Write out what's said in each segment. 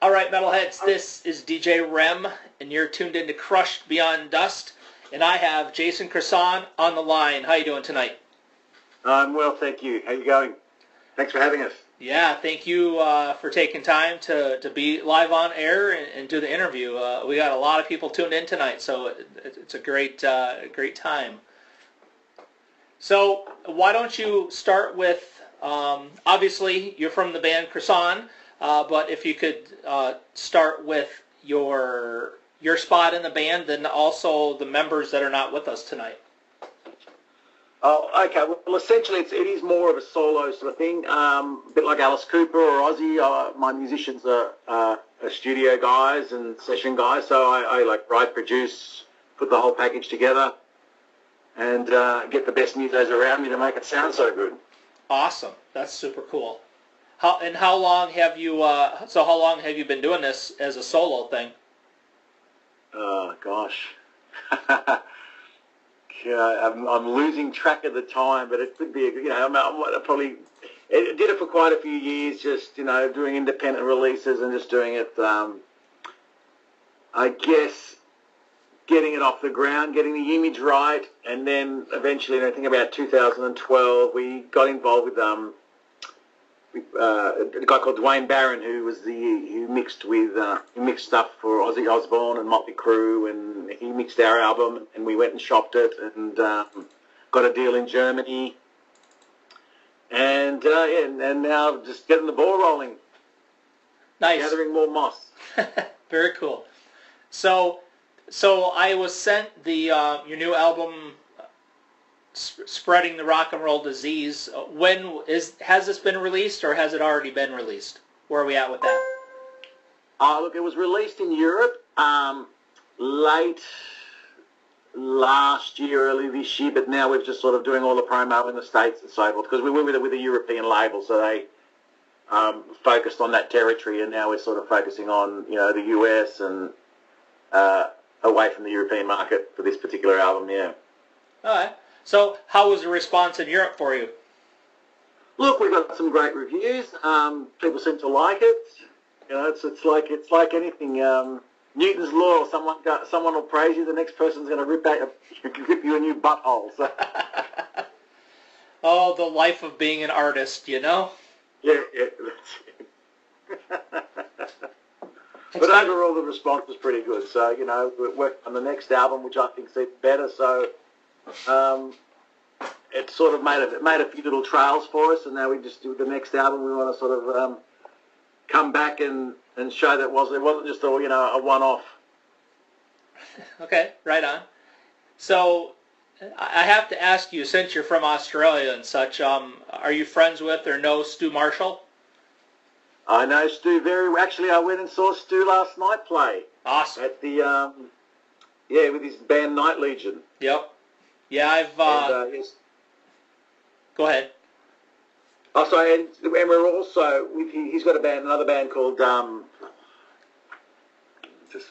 All right, metalheads, this is DJ REM, and you're tuned into Crushed Beyond Dust, and I have Jason Crosson on the line. How you doing tonight? I'm well, thank you. How you going? Thanks for having us. Yeah, thank you for taking time to be live on air and do the interview. We got a lot of people tuned in tonight, so it's a great time. So why don't you start with, obviously you're from the band Crosson, but if you could start with your spot in the band, then also the members that are not with us tonight. Oh, okay. Well, essentially, it is more of a solo sort of thing, a bit like Alice Cooper or Ozzy. My musicians are studio guys and session guys, so I like write, produce, put the whole package together, and get the best musos around me to make it sound so good. Awesome. That's super cool. How long have you how long have you been doing this as a solo thing? Oh gosh. I'm losing track of the time, but it could be, I probably did it for quite a few years, just, doing independent releases and just doing it, I guess, getting it off the ground, getting the image right, and then eventually, I think about 2012, we got involved with a guy called Duane Baron, who mixed stuff for Ozzy Osbourne and Motley Crue, and he mixed our album, and we went and shopped it, and got a deal in Germany, and now just getting the ball rolling. Nice. Gathering more moss. Very cool. So I was sent the your new album, Spreading the Rock and Roll Disease. Has this been released, or has it already been released? Where are we at with that? Look, it was released in Europe late last year, early this year, but now we're just sort of doing all the promo in the States and so forth, because we were with a European label, so they focused on that territory, and now we're sort of focusing on, the US and away from the European market for this particular album, yeah. All right. So, how was the response in Europe for you? Look, we got some great reviews. People seem to like it. It's like anything. Newton's law. Someone will praise you. The next person's going to rip you a new butthole. So. Oh, the life of being an artist, Yeah, that's it. But overall, the response was pretty good. So, we're working on the next album, which I think is better. So. It sort of made a few little trails for us, and now we just do the next album. We want to sort of come back and show that it wasn't just a one-off. Okay, right on. So I have to ask you, since you're from Australia and such, are you friends with or know Stu Marshall? I know Stu very well. Actually, I went and saw Stu last night play. Awesome. At the with his band Night Legion. Yep. Yeah, I've. Yes. Go ahead. Oh, sorry, and we're also he's got another band called I've just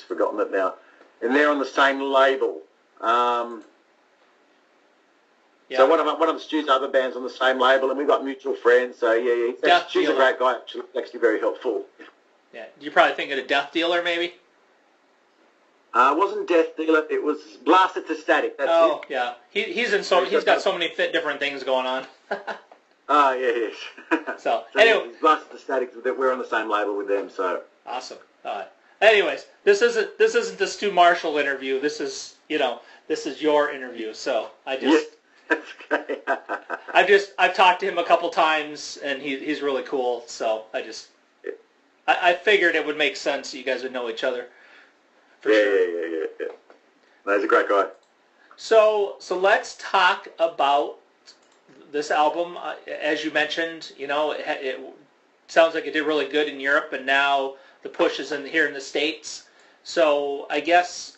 forgotten it now, and they're on the same label. Yeah. So one of Stu's other bands on the same label, and we've got mutual friends. So yeah, Stu's a great guy. Actually very helpful. Yeah, you're probably thinking of Death Dealer, maybe. It wasn't Death Dealer. It was Blasted to Static. That's it. Yeah. He's got so many different things going on. Oh, yes. So anyway, Blasted to Static. We're on the same label with them. So awesome. All right. Anyways, this isn't the Stu Marshall interview. This is your interview. So I just. Yeah, that's okay. I've talked to him a couple times, and he's really cool. So I figured it would make sense. You guys would know each other. Yeah. No, he's a great guy. So let's talk about this album. As you mentioned, it sounds like it did really good in Europe, and now the push is here in the States. So I guess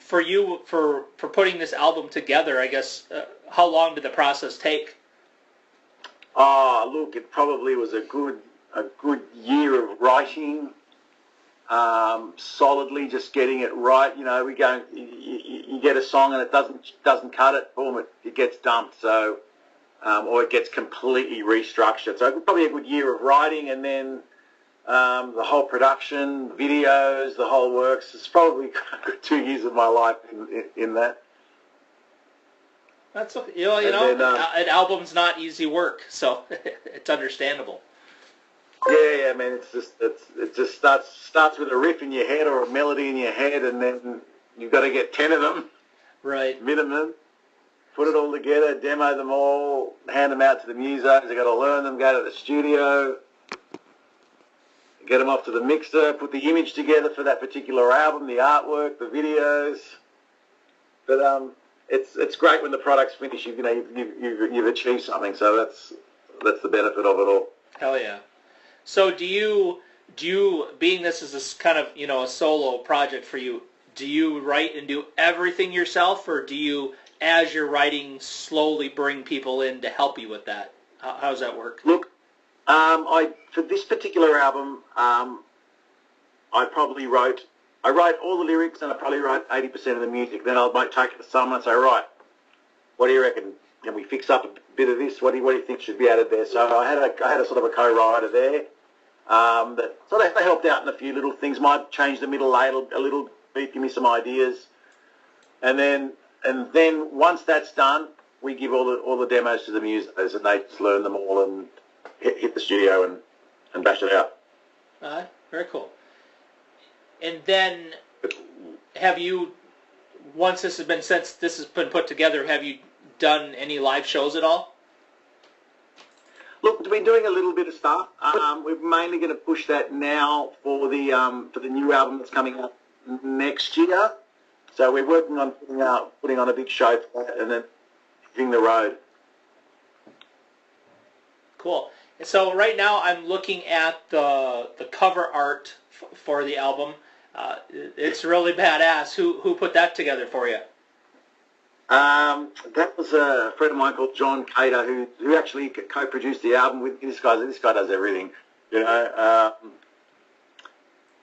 for you, for putting this album together, I guess, how long did the process take? Look, it probably was a good year of writing. Solidly just getting it right. You get a song and it doesn't cut it, boom, it gets dumped. So, or it gets completely restructured. So probably a good year of writing, and then the whole production, videos, the whole works. It's probably 2 years of my life in that. That's okay. An album's not easy work, so it's understandable. Yeah, man. It just starts with a riff in your head or a melody in your head, and then you've got to get 10 of them, right? Minimum. Put it all together, demo them all, hand them out to the musos. They've got to learn them, go to the studio, get them off to the mixer, put the image together for that particular album, the artwork, the videos. But it's great when the product's finished. You've achieved something. So that's the benefit of it all. Hell yeah. So do you being this is this kind of a solo project for you? Do you write and do everything yourself, or do you, as you're writing, slowly bring people in to help you with that? How does that work? Look, for this particular album, I write all the lyrics, and I probably write 80% of the music. Then I might take it to someone and say, right, what do you reckon? Can we fix up a bit of this? What do you think should be added there? So I had a sort of a co-writer there. They helped out in a few little things. Might change the middle a little bit, give me some ideas, and then once that's done, we give all the demos to the musos, and they just learn them all and hit the studio and bash it out. Very cool. And then, since this has been put together, have you done any live shows at all? Look, we've been doing a little bit of stuff. We're mainly going to push that now for the new album that's coming out next year. So we're working on putting on a big show for that, and then hitting the road. Cool. So right now I'm looking at the cover art for the album. It's really badass. Who put that together for you? That was a friend of mine called John Cater, who actually co-produced the album with this guy. This guy does everything,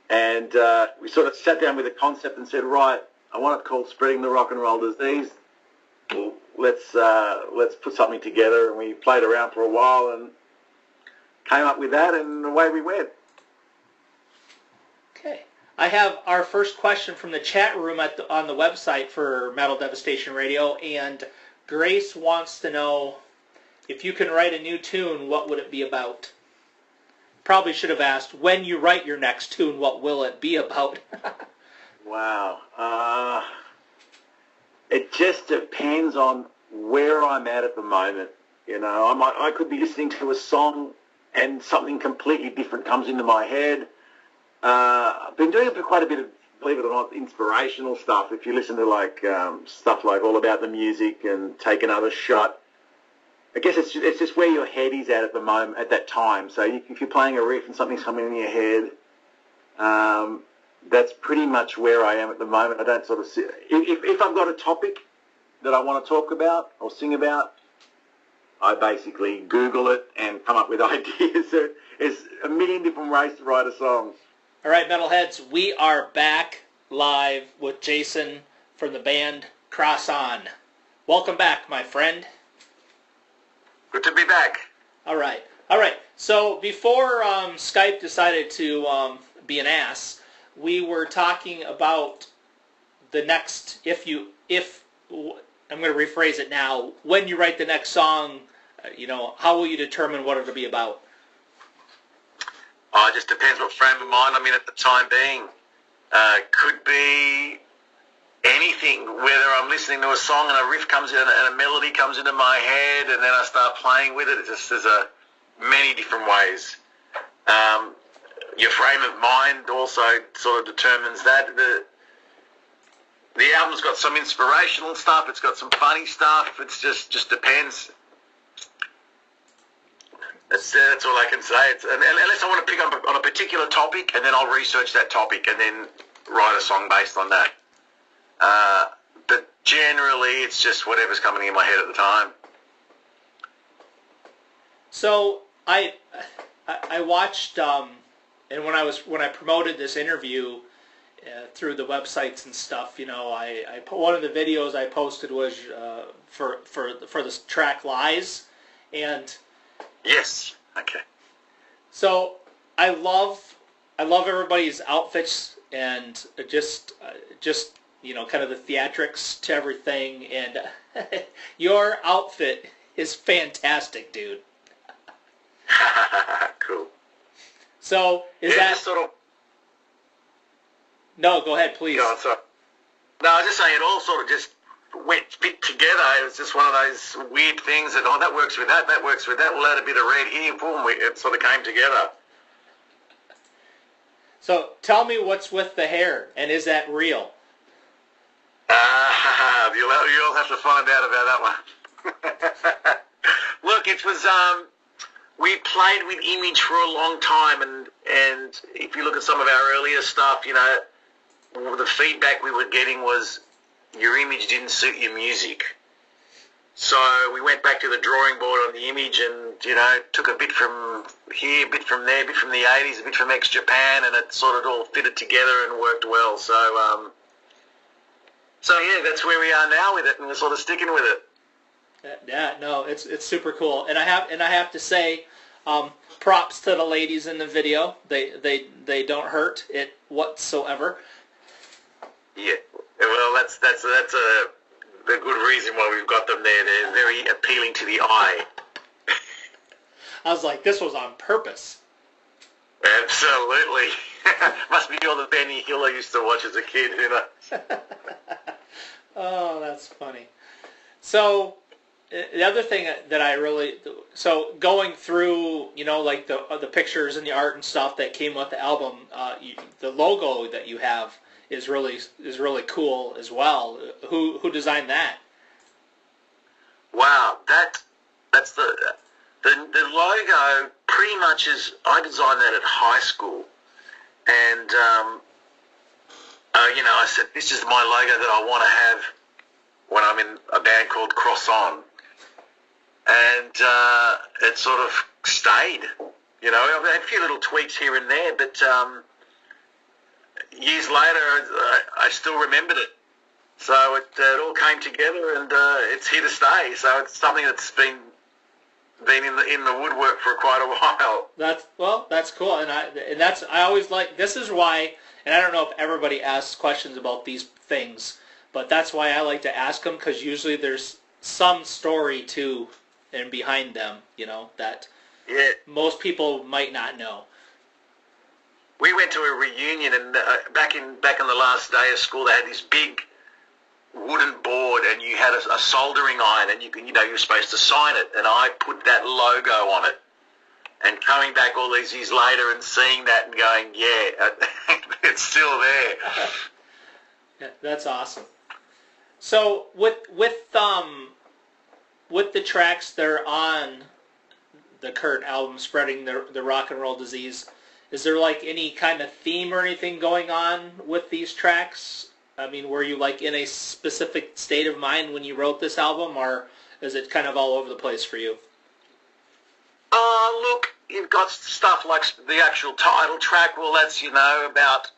and we sort of sat down with a concept and said, right, I want it called Spreading the Rock and Roll Disease. Well, let's put something together, and we played around for a while and came up with that, and away we went. Okay. I have our first question from the chat room on the website for Metal Devastation Radio, and Grace wants to know, if you can write a new tune, what would it be about? Probably should have asked, when you write your next tune, what will it be about? Wow. It just depends on where I'm at the moment. I could be listening to a song and something completely different comes into my head. I've been doing quite a bit of, believe it or not, inspirational stuff. If you listen to stuff like All About the Music and Take Another Shot, I guess it's just where your head is at the moment, at that time. So if you're playing a riff and something's coming in your head, that's pretty much where I am at the moment. I don't sort of see, if I've got a topic that I want to talk about or sing about, I basically Google it and come up with ideas. There's a million different ways to write a song. All right, Metalheads, we are back live with Jason from the band Crosson. Welcome back, my friend. Good to be back. All right. So before Skype decided to be an ass, we were talking about the next. I'm going to rephrase it now. When you write the next song, how will you determine what it'll be about? It just depends what frame of mind I'm in at the time being. Could be anything, whether I'm listening to a song and a riff comes in and a melody comes into my head and then I start playing with it. There's many different ways. Your frame of mind also sort of determines that. The album's got some inspirational stuff, it's got some funny stuff, it's just depends. That's all I can say. Unless I want to pick up on a particular topic, and then I'll research that topic and then write a song based on that. But generally, it's just whatever's coming in my head at the time. So I watched, and when I promoted this interview through the websites and stuff, I one of the videos I posted was for the track Lies, and yes, okay. So I love I love everybody's outfits and just kind of the theatrics to everything. And your outfit is fantastic, dude. Cool. So is that sort of? No, go ahead, please. Go on, sorry. No, I was just saying it all sort of just fit together. It was just one of those weird things that, that works with that works with that. We'll add a bit of red here, boom, it sort of came together. So tell me what's with the hair, and is that real? You'll have to find out about that one. Look, it was, we played with image for a long time, and if you look at some of our earlier stuff, the feedback we were getting was your image didn't suit your music. So we went back to the drawing board on the image and, took a bit from here, a bit from there, a bit from the 80s, a bit from ex-Japan, and it sort of all fitted together and worked well. So yeah, that's where we are now with it, and we're sort of sticking with it. Yeah, no, it's super cool. And I have to say, props to the ladies in the video. They don't hurt it whatsoever. Yeah, well, that's a good reason why we've got them there. They're very appealing to the eye. I was like, this was on purpose. Absolutely. Must be all the Benny Hill I used to watch as a kid, Oh, that's funny. So the other thing that I really, going through, like the pictures and the art and stuff that came with the album, the logo that you have is really cool as well. Who designed that? Wow, that's the logo pretty much is, I designed that at high school, and I said, this is my logo that I want to have when I'm in a band called Crosson, and it sort of stayed. I've had a few little tweaks here and there, but years later I still remembered it. So it all came together, and it's here to stay. So it's something that's been in the woodwork for quite a while. That's cool, and I always like, this is why, and I don't know if everybody asks questions about these things, but that's why I like to ask them, because usually there's some story to and behind them, that most people might not know. We went to a reunion, and back in the last day of school, they had this big wooden board, and you had a soldering iron, and you were supposed to sign it, and I put that logo on it. And coming back all these years later and seeing that and going, yeah, it's still there. Yeah, that's awesome. So with the tracks that are on the current album, Spreading the Rock and Roll Disease, is there like any kind of theme or anything going on with these tracks? I mean, were you like in a specific state of mind when you wrote this album, or is it kind of all over the place for you? Look, you've got stuff like the actual title track. Well, that's, about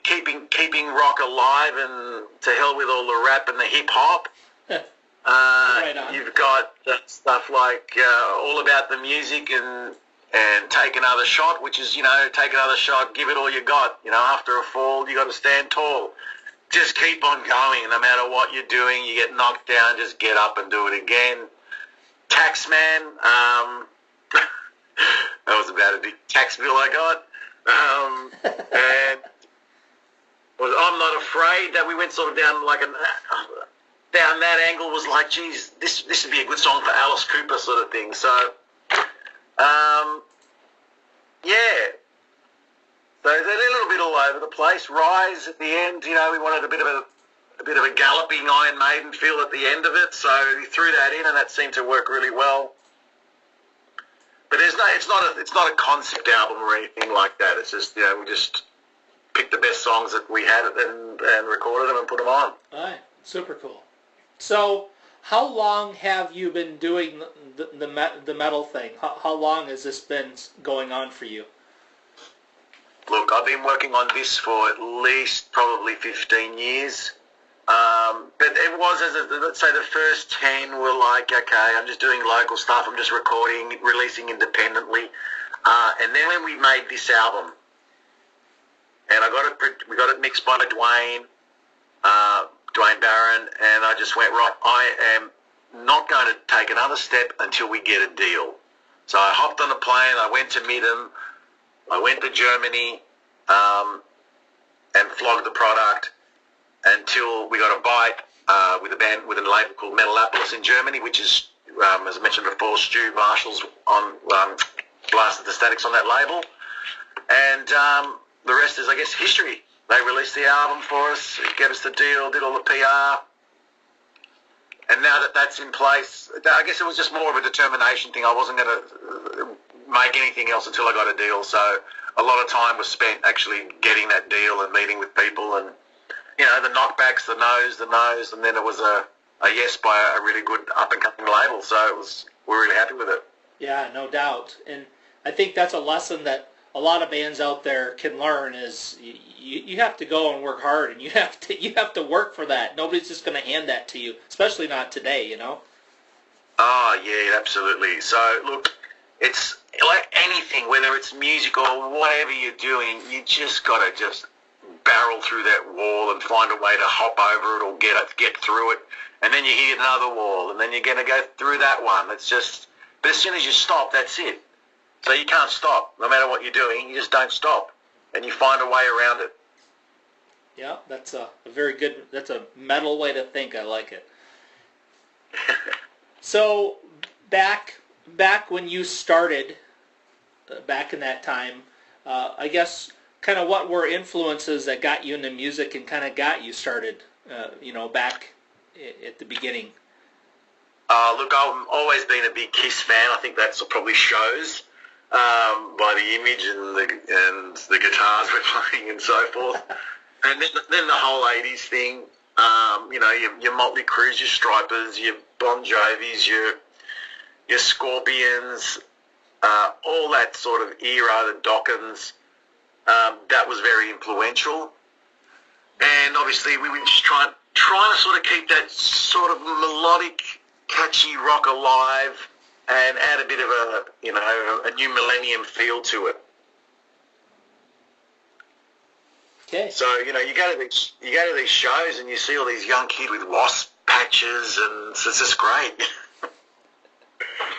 keeping rock alive, and to hell with all the rap and the hip hop. Right on. You've got stuff like all about the music and take another shot, which is, take another shot, give it all you got. After a fall, you got to stand tall. Just keep on going. No matter what you're doing, you get knocked down, just get up and do it again. Taxman, that was about a big tax bill I got. And I'm Not Afraid, that we went sort of down like down that angle, was like, geez, this would be a good song for Alice Cooper sort of thing. So, yeah. So they're a little bit all over the place. Rise at the end, we wanted a bit of a galloping Iron Maiden feel at the end of it, so we threw that in, and that seemed to work really well. But it's not a concept album or anything like that. It's just, we just picked the best songs that we had and recorded them and put them on. All right, super cool. So, how long have you been doing the metal thing? How long has this been going on for you? Look, I've been working on this for at least probably 15 years. But it was, let's say the first 10 were like, okay, I'm just doing local stuff, I'm just recording, releasing independently. And then when we made this album, and we got it mixed by Duane Baron, and I just went, right, I am not going to take another step until we get a deal. So I hopped on a plane, I went to meet him, I went to Germany, and flogged the product until we got a bite with a label called Metalopolis in Germany, which is, as I mentioned before, Stu Marshall's on blasted the Statics on that label. And the rest is, I guess, history. They released the album for us, gave us the deal, did all the PR. And now that that's in place, I guess it was just more of a determination thing. I wasn't going to make anything else until I got a deal. So a lot of time was spent actually getting that deal and meeting with people and, you know, the knockbacks, the no's, and then it was a yes by a really good up-and-coming label. So we're really happy with it. Yeah, no doubt. And I think that's a lesson that a lot of bands out there can learn is you have to go and work hard, and you have to work for that. Nobody's just going to hand that to you, especially not today, you know? Oh, yeah, absolutely. So, look, it's like anything, whether it's music or whatever you're doing, you just got to just barrel through that wall and find a way to hop over it or get through it. And then you hit another wall, and then you're going to go through that one. It's just, but as soon as you stop, that's it. So you can't stop. No matter what you're doing, you just don't stop. And you find a way around it. Yeah, that's a very good, that's a metal way to think. I like it. So back when you started, back in that time, I guess kind of what were influences that got you into music and kind of got you started, back at the beginning? Look, I've always been a big KISS fan. I think that's probably shows by the image and the guitars we're playing and so forth. And then the whole 80s thing, your Motley Crues, your Stripers, your Bon Jovis, your Scorpions, all that sort of era, the Dockins, that was very influential. And obviously we were just trying to sort of keep that sort of melodic, catchy rock alive and add a bit of a new millennium feel to it. Okay. So, you go to these shows and you see all these young kids with wasp patches, and it's just great.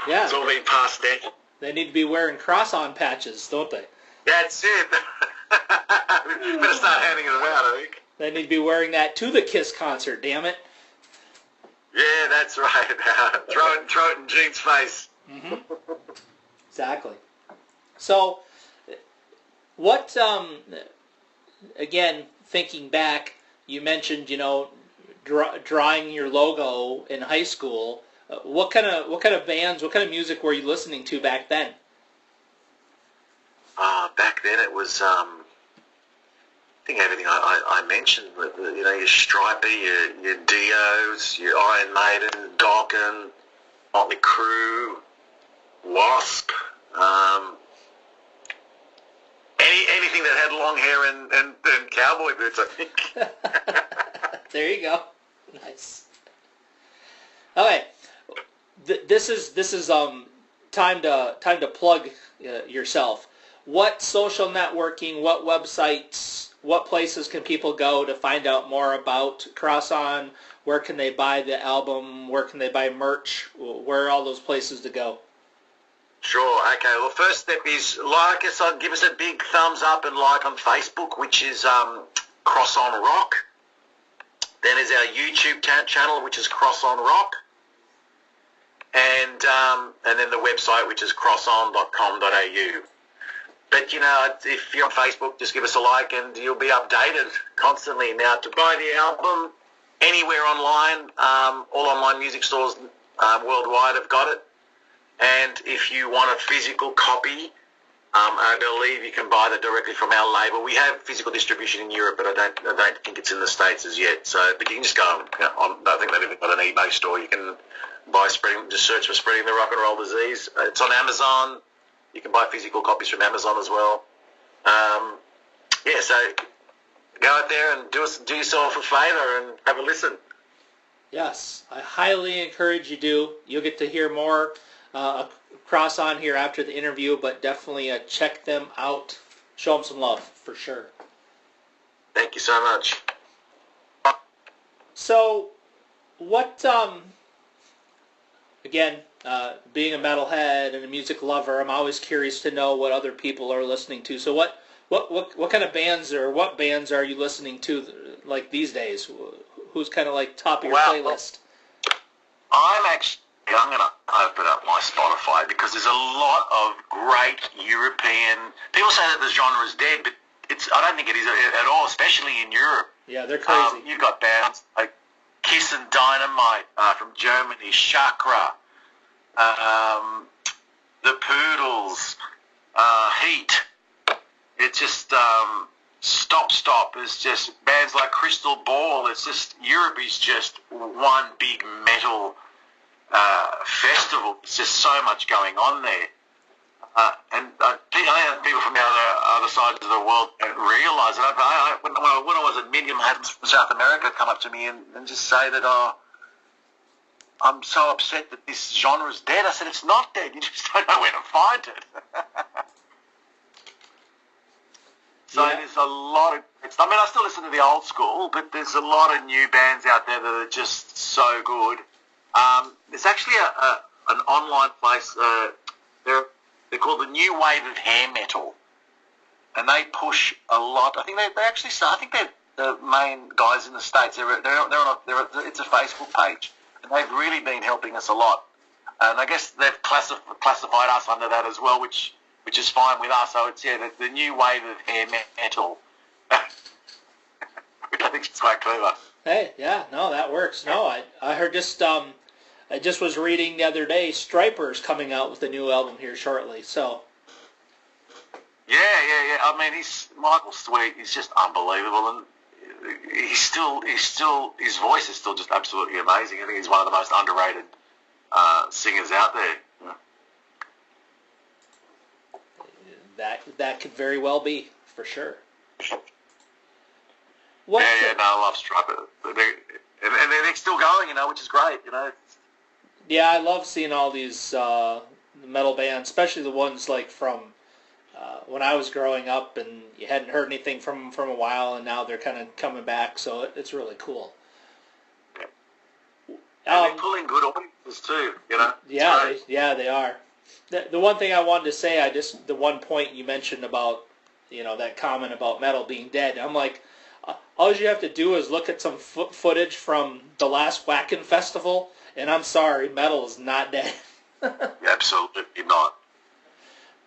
Yeah. It's all been passed down. They need to be wearing Crosson patches, don't they? That's it. Better start handing them out, I think. They need to be wearing that to the KISS concert, damn it. Yeah, that's right. throw it in Gene's face. Mm-hmm. Exactly. So, what, again, thinking back, you mentioned, drawing your logo in high school. What kind of bands, what kind of music were you listening to back then? Back then it was, I think everything I mentioned, your Striper, your Dios, your Iron Maiden, Dokken, Motley Crue, Wasp, anything that had long hair and cowboy boots, I think. There you go. Nice. Okay, this is time to plug yourself. What social networking, what websites, what places can people go to find out more about Crosson? Where can they buy the album? Where can they buy merch? Where are all those places to go? Sure, okay. Well, first step is like us, give us a big thumbs up and like on Facebook, which is Crosson Rock. Then there's our YouTube channel, which is Crosson Rock. And then the website, which is crosson.com.au. But, if you're on Facebook, just give us a like and you'll be updated constantly. Now, to buy the album anywhere online, all online music stores worldwide have got it. And if you want a physical copy, I believe you can buy that directly from our label. We have physical distribution in Europe, but I don't think it's in the States as yet. So, but you can just go on. I think they've even got an eBay store. You can buy just search for Spreading the Rock and Roll Disease. It's on Amazon. You can buy physical copies from Amazon as well. So go out there and do yourself a favour and have a listen. Yes, I highly encourage you do. You'll get to hear more Crosson here after the interview, but definitely check them out. Show them some love, for sure. Thank you so much. So, what, again, being a metalhead and a music lover, I'm always curious to know what other people are listening to. So what kind of bands or what bands are you listening to like these days? Who's kind of like top of your playlist? I'm going to open up my Spotify because there's a lot of great European... People say that the genre is dead, but I don't think it is at all, especially in Europe. Yeah, they're crazy. You've got bands like Kiss and Dynamite from Germany, Chakra, the Poodles, Heat. It's just Stop. It's just bands like Crystal Ball. It's just Europe is just one big metal festival. It's just so much going on there. And I think people from the other sides of the world don't realise it. When I was at Medium, I had them from South America come up to me and just say that, I'm so upset that this genre is dead. I said, it's not dead. You just don't know where to find it. So there's a lot of... I still listen to the old school, but there's a lot of new bands out there that are just so good. There's actually an online place. They're called the New Wave of Hair Metal, and they push a lot. I think they actually start. I think they're the main guys in the States. It's a Facebook page, and they've really been helping us a lot. And I guess they've classified us under that as well, which is fine with us. So it's the New Wave of Hair Metal, which I think is quite clever. Hey, yeah, no, that works. No, I heard I just was reading the other day, Striper's coming out with a new album here shortly, so. Yeah. I mean, Michael Sweet is just unbelievable, and his voice is still just absolutely amazing. I think he's one of the most underrated singers out there. That could very well be, for sure. I love Striper. And they're still going, which is great, Yeah, I love seeing all these metal bands, especially the ones like from when I was growing up and you hadn't heard anything from them from a while, and now they're kind of coming back, so it's really cool. And they're pulling good audiences too, Yeah, they are. The one thing I wanted to say, the one point you mentioned about, that comment about metal being dead, I'm like, all you have to do is look at some footage from the last Wacken Festival, and I'm sorry, metal is not dead. Absolutely not.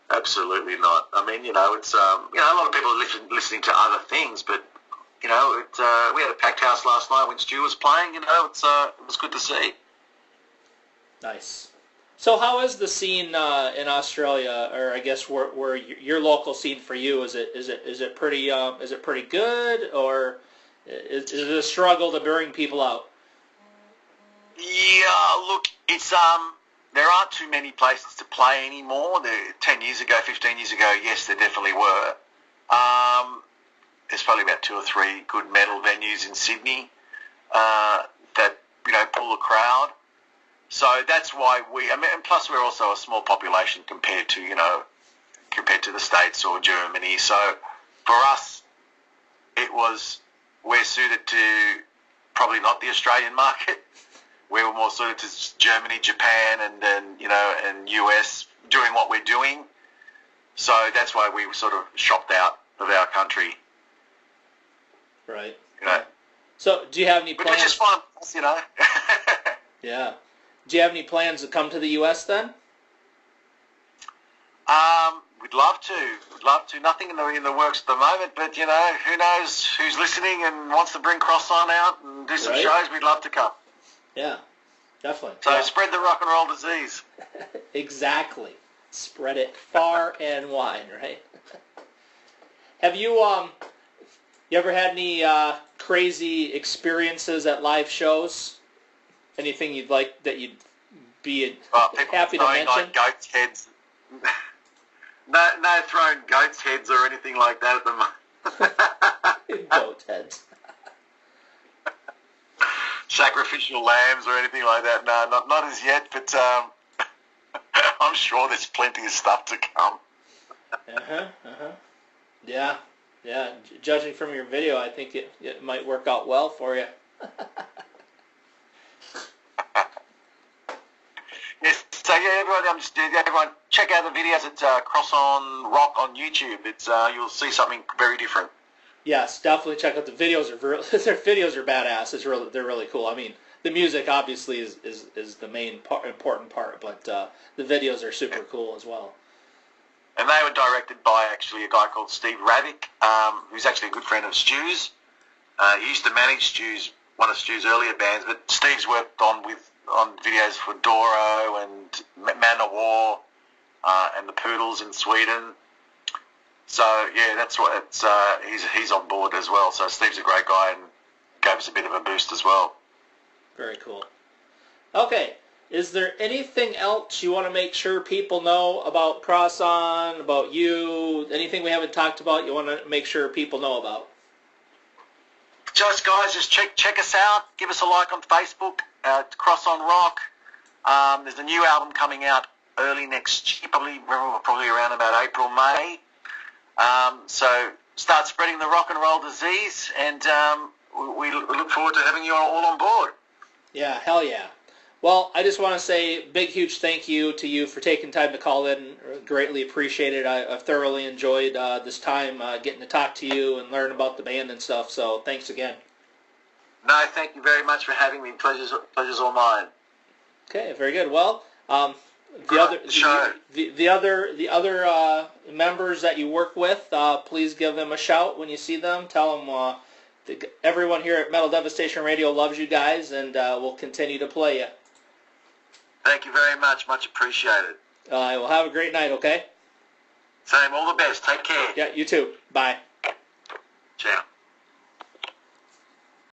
Absolutely not. I mean, it's a lot of people are listening to other things, but we had a packed house last night when Stu was playing. It was good to see. Nice. So, how is the scene in Australia, or I guess where your local scene for you? Is it pretty good, or is it a struggle to bring people out? Yeah, look, it's there aren't too many places to play anymore. 10 years ago, 15 years ago, yes, there definitely were. There's probably about 2 or 3 good metal venues in Sydney that pull a crowd. So that's why and plus we're also a small population compared to the States or Germany. So for us, we're suited to probably not the Australian market. We were more suited to Germany, Japan, and and US doing what we're doing. So that's why we were sort of shopped out of our country. Right. So do you have any plans? Which is fun, Yeah. Do you have any plans to come to the US then? We'd love to. Nothing in the works at the moment, but who knows who's listening and wants to bring Crosson out and do some shows. We'd love to come. Yeah, definitely. So spread the rock and roll disease. Exactly. Spread it far and wide, right? Have you ever had any crazy experiences at live shows? Anything you'd like that you'd be happy to mention? Like goats' heads. No throwing goats' heads or anything like that at the moment. Goat heads. Sacrificial lambs or anything like that. No, not as yet, but I'm sure there's plenty of stuff to come. Yeah. Yeah, judging from your video, I think it might work out well for you. Yes, so yeah, everyone check out the videos at Crosson Rock on YouTube. It's you'll see something very different. Yes, definitely check out the videos. Their videos are badass. They're really cool. I mean, the music obviously is the main important part, but the videos are super cool as well. And they were directed by actually a guy called Steve Ravick, who's actually a good friend of Stu's. He used to manage Stu's, one of Stu's earlier bands, but Steve's worked on videos for Doro and Man of War and the Poodles in Sweden. So yeah, that's what it's. He's on board as well. So Steve's a great guy and gave us a bit of a boost as well. Very cool. Okay. Is there anything else you want to make sure people know about Crosson, about you, anything we haven't talked about you want to make sure people know about? Just check us out. Give us a like on Facebook, Crosson Rock. There's a new album coming out early next year, probably around about April, May. So start spreading the rock and roll disease, and we look forward to having you all on board. Yeah, hell yeah. Well, I just want to say big, huge thank you to you for taking time to call in. Greatly appreciate it. I've thoroughly enjoyed this time getting to talk to you and learn about the band and stuff, so thanks again. No, thank you very much for having me. Pleasure's all mine. Okay, very good. Well, the other members that you work with, please give them a shout when you see them. Tell them everyone here at Metal Devastation Radio loves you guys, and we'll continue to play you. Thank you very much. Much appreciated. Well, have a great night, okay? Same. All the best. Take care. Yeah, you too. Bye.